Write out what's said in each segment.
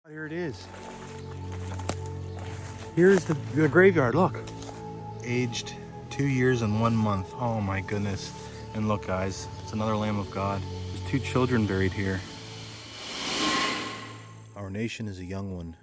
Here it is. Here's the graveyard, look. Aged 2 years and 1 month. Oh my goodness. And look guys, it's another Lamb of God. There's 2 children buried here. Our nation is a young one,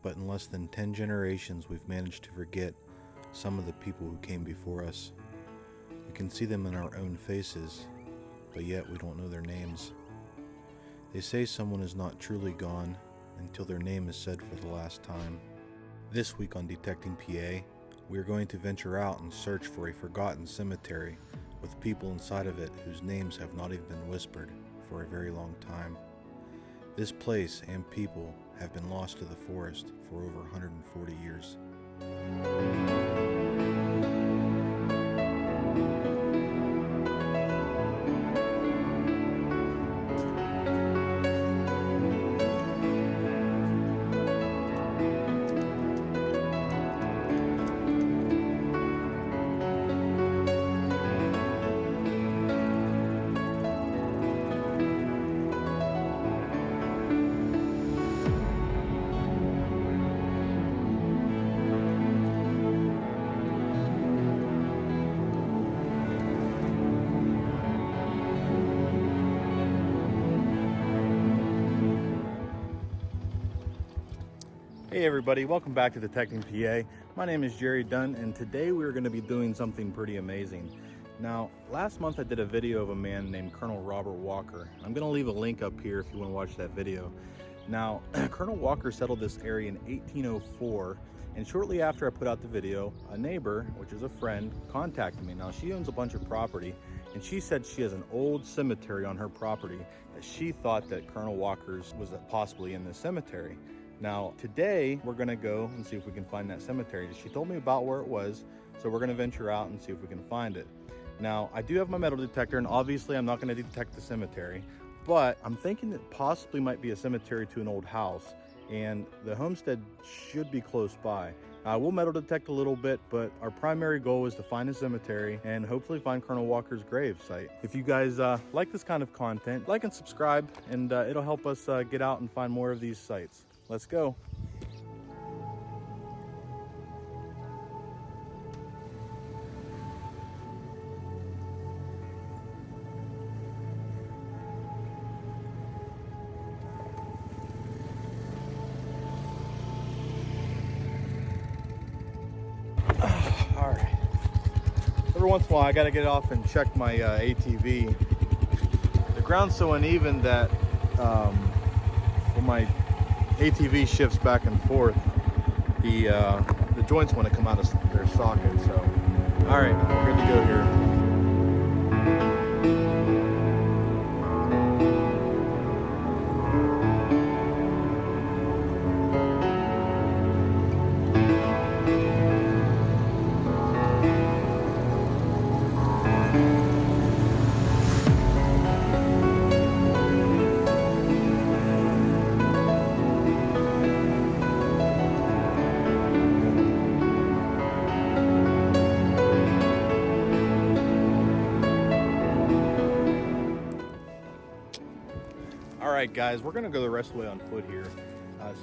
but in less than 10 generations we've managed to forget some of the people who came before us. We can see them in our own faces, but yet we don't know their names. They say someone is not truly gone until their name is said for the last time. This week on Detecting PA, we are going to venture out and search for a forgotten cemetery with people inside of it whose names have not even been whispered for a very long time. This place and people have been lost to the forest for over 140 years. Hey everybody, welcome back to Detecting PA. My name is Jerry Dunn and today we're going to be doing something pretty amazing. Now, last month I did a video of a man named Colonel Robert Walker. I'm going to leave a link up here if you want to watch that video. Now, Colonel Walker settled this area in 1804, and shortly after I put out the video, a neighbor, which is a friend, contacted me. Now, she owns a bunch of property, and she said she has an old cemetery on her property that she thought that Colonel Walker's was possibly in this cemetery. Now, today we're gonna go and see if we can find that cemetery. She told me about where it was, so we're gonna venture out and see if we can find it. Now, I do have my metal detector, and obviously I'm not gonna detect the cemetery, but I'm thinking that possibly might be a cemetery to an old house, and the homestead should be close by. We'll metal detect a little bit, but our primary goal is to find a cemetery and hopefully find Colonel Walker's grave site. If you guys like this kind of content, like and subscribe, and it'll help us get out and find more of these sites. Let's go. All right. Every once in a while, I got to get off and check my ATV. The ground's so uneven that when my ATV shifts back and forth, the joints want to come out of their socket. So, all right, we're good to go here. Alright guys, we're going to go the rest of the way on foot here.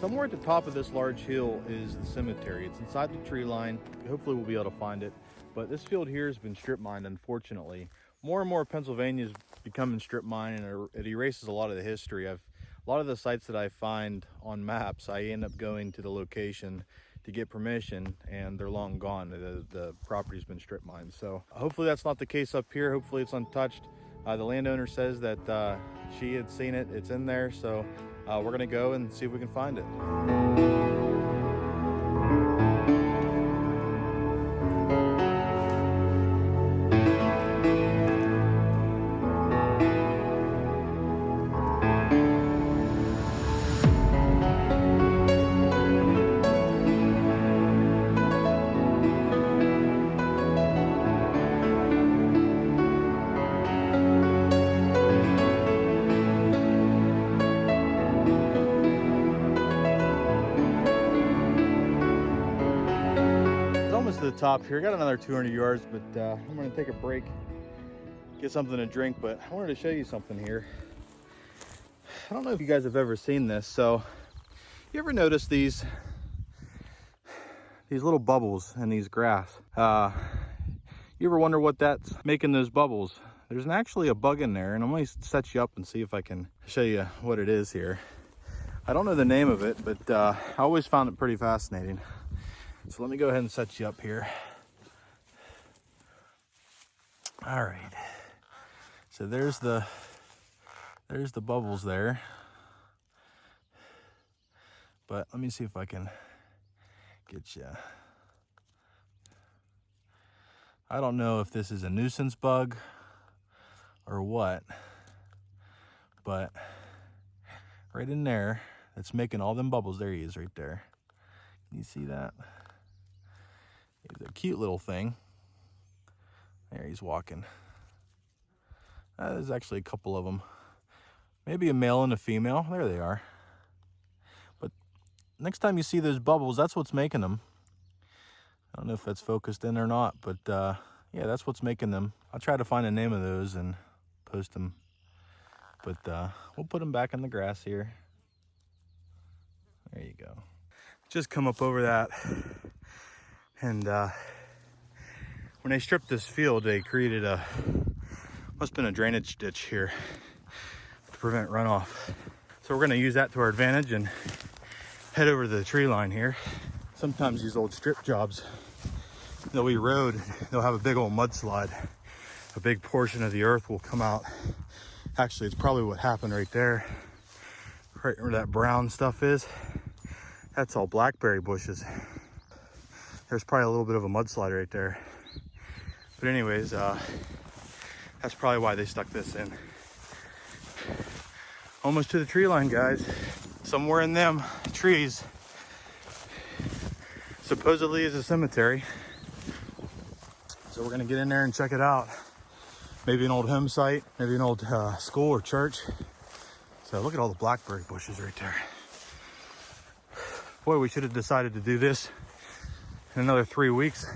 Somewhere at the top of this large hill is the cemetery. It's inside the tree line. Hopefully we'll be able to find it. But this field here has been strip mined, unfortunately. More and more Pennsylvania is becoming strip mined, and it erases a lot of the history. A lot of the sites that I find on maps, I end up going to the location to get permission, and they're long gone. The property's been strip mined. So hopefully that's not the case up here. Hopefully it's untouched. The landowner says that she had seen it, it's in there, so we're gonna go and see if we can find it. To the top here. Got another 200 yards, but I'm going to take a break, get something to drink. But I wanted to show you something here. I don't know if you guys have ever seen this. So You ever notice these little bubbles in these grass? You ever wonder what that's making those bubbles? There's actually a bug in there, and I'm going to set you up and see if I can show you what it is here. I don't know the name of it, but I always found it pretty fascinating. So let me go ahead and set you up here. All right. So there's the bubbles there. But let me see if I can get you. I don't know if this is a nuisance bug or what, but right in there, that's making all them bubbles. There he is right there. Can you see that? He's a cute little thing. There he's walking. There's actually a couple of them. Maybe a male and a female. There they are. But next time you see those bubbles, that's what's making them. I don't know if that's focused in or not, but yeah, that's what's making them. I'll try to find the name of those and post them. But we'll put them back in the grass here. There you go. Just come up over that. And when they stripped this field, they created must have been a drainage ditch here to prevent runoff. So we're gonna use that to our advantage and head over to the tree line here. Sometimes these old strip jobs, they'll be road, they'll have a big old mudslide. A big portion of the earth will come out. Actually, it's probably what happened right there. Right where that brown stuff is. That's all blackberry bushes. There's probably a little bit of a mudslide right there. But anyways, that's probably why they stuck this in. Almost to the tree line, guys. Somewhere in them trees supposedly is a cemetery. So we're gonna get in there and check it out. Maybe an old home site, maybe an old school or church. So look at all the blackberry bushes right there. Boy, we should have decided to do this in another 3 weeks.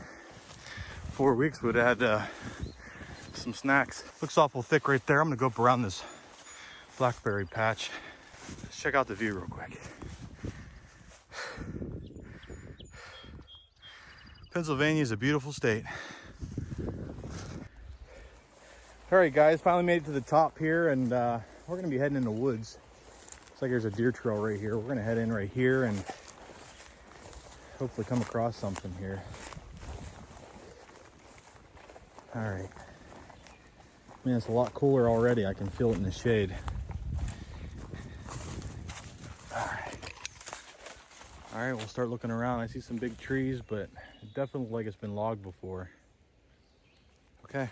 4 weeks would have had some snacks. Looks awful thick right there. I'm gonna go up around this blackberry patch. Let's check out the view real quick. Pennsylvania is a beautiful state. All right, guys, finally made it to the top here, and we're gonna be heading in the woods. Looks like there's a deer trail right here. We're gonna head in right here and hopefully come across something here. All right. Man, it's a lot cooler already. I can feel it in the shade. All right, we'll start looking around. I see some big trees, but it definitely looks like it's been logged before. Okay.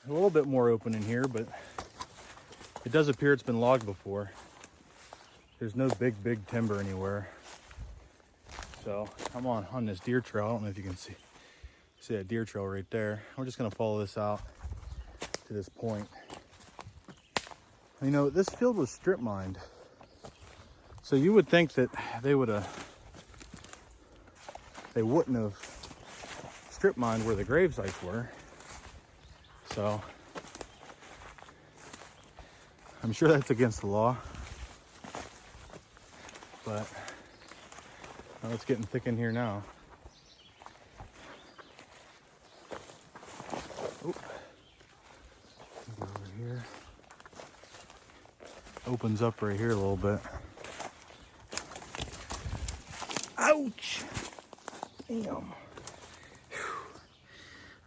A little bit more open in here, but it does appear it's been logged before. There's no big timber anywhere. So I'm on this deer trail. I don't know if you can see that deer trail right there. We're just gonna follow this out to this point. You know, this field was strip mined. So you would think that they wouldn't have strip mined where the grave sites were. So I'm sure that's against the law. But well, it's getting thick in here now. Oop. Go over here. Opens up right here a little bit. Ouch! Damn. Whew.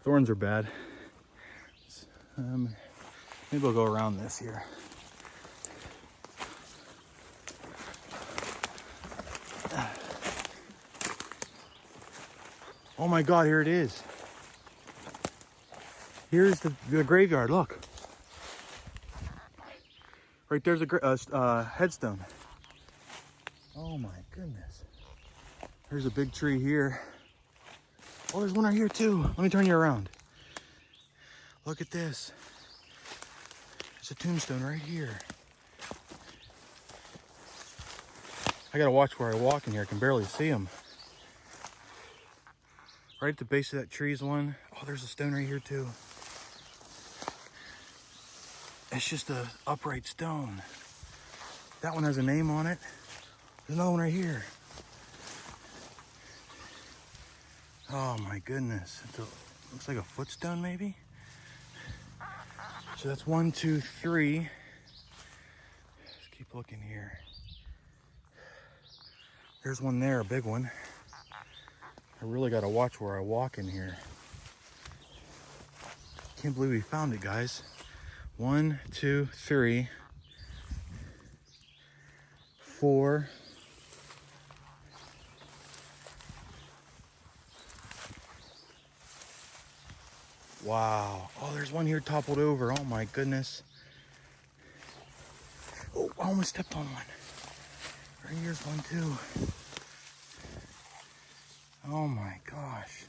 Thorns are bad. Maybe we'll go around this here. Oh my God, here it is. Here's the graveyard, look. Right there's a headstone. Oh my goodness. There's a big tree here. Oh, there's one right here too. Let me turn you around. Look at this. There's a tombstone right here. I gotta watch where I walk in here. I can barely see them. Right at the base of that tree is one. Oh, there's a stone right here too. It's just a upright stone. That one has a name on it. There's another one right here. Oh my goodness. Looks like a footstone maybe. So that's 1, 2, 3. Let's keep looking here. There's one there, a big one. I really gotta watch where I walk in here. Can't believe we found it, guys. 1, 2, 3, 4. Wow. Oh, there's one here toppled over. Oh my goodness. Oh, I almost stepped on one. Right here's one too. Oh my gosh.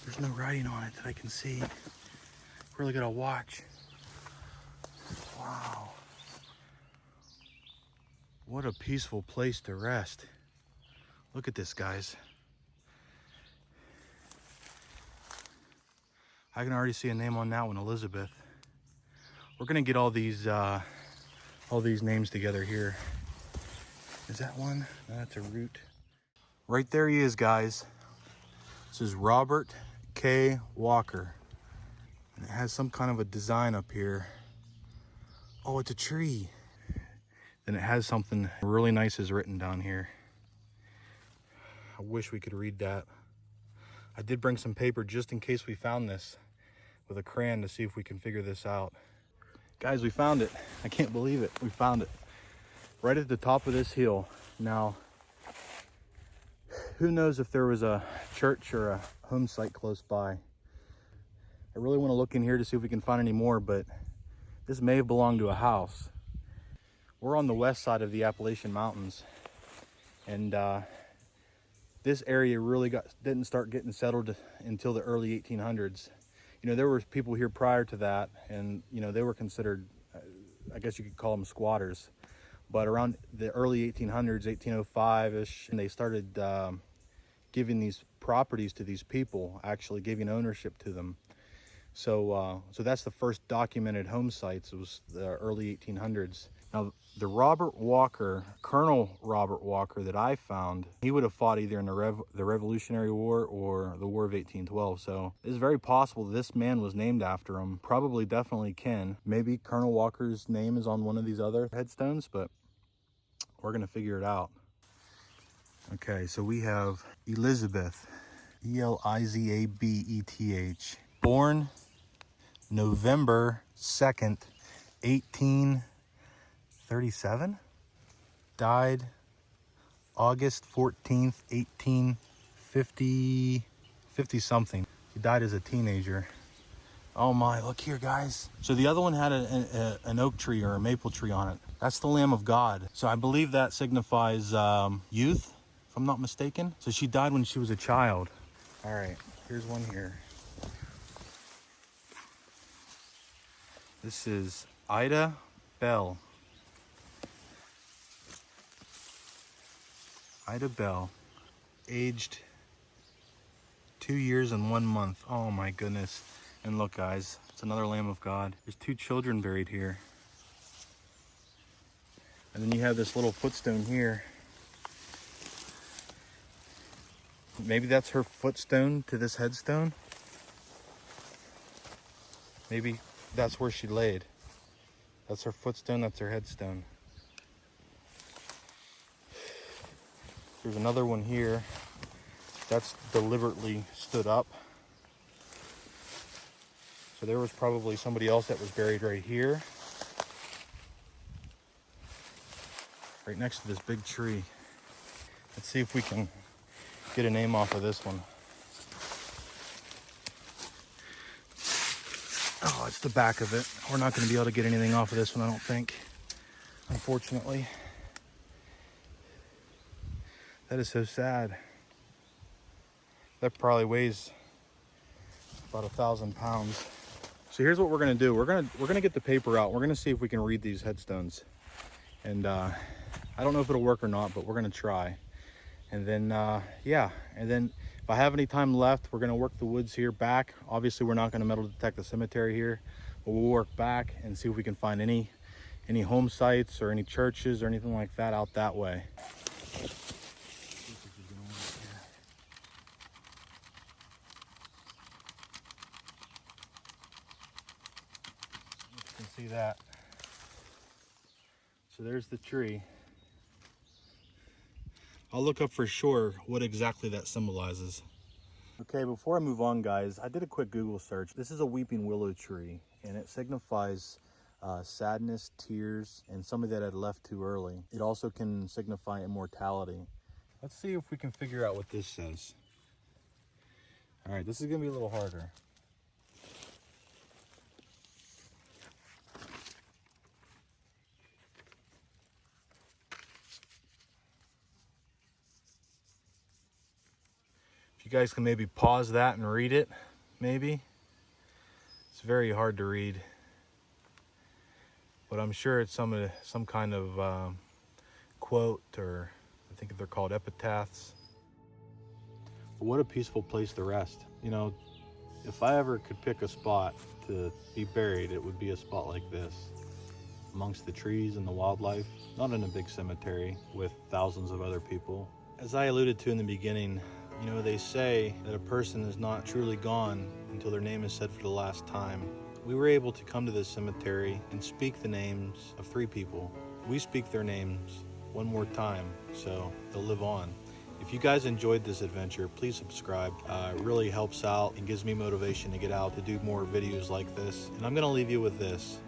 There's no writing on it that I can see. Really gotta watch. Wow. What a peaceful place to rest. Look at this, guys. I can already see a name on that one, Elizabeth. We're gonna get all these names together here. Is that one? No, that's a root. Right there he is, guys. This is Robert K. Walker. And it has some kind of a design up here. Oh, it's a tree. Then it has something really nice is written down here. I wish we could read that. I did bring some paper just in case we found this with a crayon to see if we can figure this out. Guys, we found it. I can't believe it. We found it. Right at the top of this hill. Now, who knows if there was a church or a home site close by. I really want to look in here to see if we can find any more, but this may have belonged to a house. We're on the west side of the Appalachian Mountains, and this area really didn't start getting settled until the early 1800s. You know, there were people here prior to that, and you know, they were considered, I guess you could call them squatters. But around the early 1800s, 1805-ish, and they started giving these properties to these people, actually giving ownership to them. So that's the first documented home sites. It was the early 1800s. Now, the Robert Walker, Colonel Robert Walker that I found, he would have fought either in the Revolutionary War or the War of 1812. So it's very possible this man was named after him. Probably definitely Ken. Maybe Colonel Walker's name is on one of these other headstones, but we're gonna figure it out. Okay, so we have Elizabeth, Elizabeth, born November 2nd, 1837, died August 14th, 1850, 50 something. She died as a teenager. Oh my, look here, guys. So the other one had an oak tree or a maple tree on it. That's the Lamb of God. So I believe that signifies youth, if I'm not mistaken. So she died when she was a child. All right, here's one here. This is Ida Bell. Ida Bell, aged 2 years and 1 month. Oh my goodness. And look, guys, it's another Lamb of God. There's 2 children buried here. And then you have this little footstone here. Maybe that's her footstone to this headstone. Maybe that's where she laid. That's her footstone, that's her headstone. There's another one here. That's deliberately stood up. So there was probably somebody else that was buried right here. Right next to this big tree. Let's see if we can get a name off of this one. Oh, it's the back of it. We're not going to be able to get anything off of this one, I don't think. Unfortunately. That is so sad. That probably weighs about 1,000 pounds. So here's what we're gonna do. We're gonna get the paper out. We're gonna see if we can read these headstones. And I don't know if it'll work or not, but we're gonna try. And then yeah, and then if I have any time left, we're gonna work the woods here back. Obviously we're not gonna metal detect the cemetery here, but we'll work back and see if we can find any home sites or any churches or anything like that out that way. You can see that. So there's the tree. I'll look up for sure what exactly that symbolizes. Okay, before I move on, guys, I did a quick Google search. This is a weeping willow tree, and it signifies sadness, tears, and somebody that had left too early. It also can signify immortality. Let's see if we can figure out what this says. All right, this is gonna be a little harder. If you guys can maybe pause that and read it, maybe. It's very hard to read, but I'm sure it's some kind of quote, or I think they're called epitaphs. But what a peaceful place to rest. You know, if I ever could pick a spot to be buried, it would be a spot like this, amongst the trees and the wildlife, not in a big cemetery with thousands of other people. As I alluded to in the beginning, you know, they say that a person is not truly gone until their name is said for the last time. We were able to come to this cemetery and speak the names of 3 people. We speak their names one more time, so they'll live on. If you guys enjoyed this adventure, please subscribe. It really helps out and gives me motivation to get out to do more videos like this. And I'm gonna leave you with this.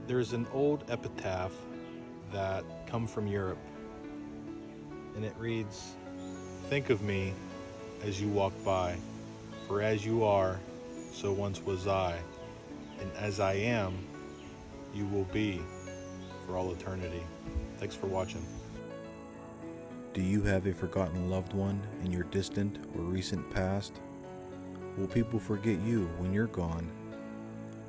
There's an old epitaph that come from Europe, and it reads, "Think of me as you walk by, for as you are, so once was I, and as I am, you will be for all eternity." Thanks for watching. Do you have a forgotten loved one in your distant or recent past? Will people forget you when you're gone?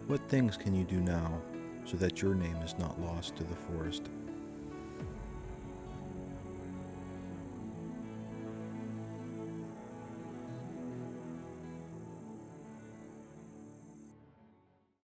What things can you do now so that your name is not lost to the forest?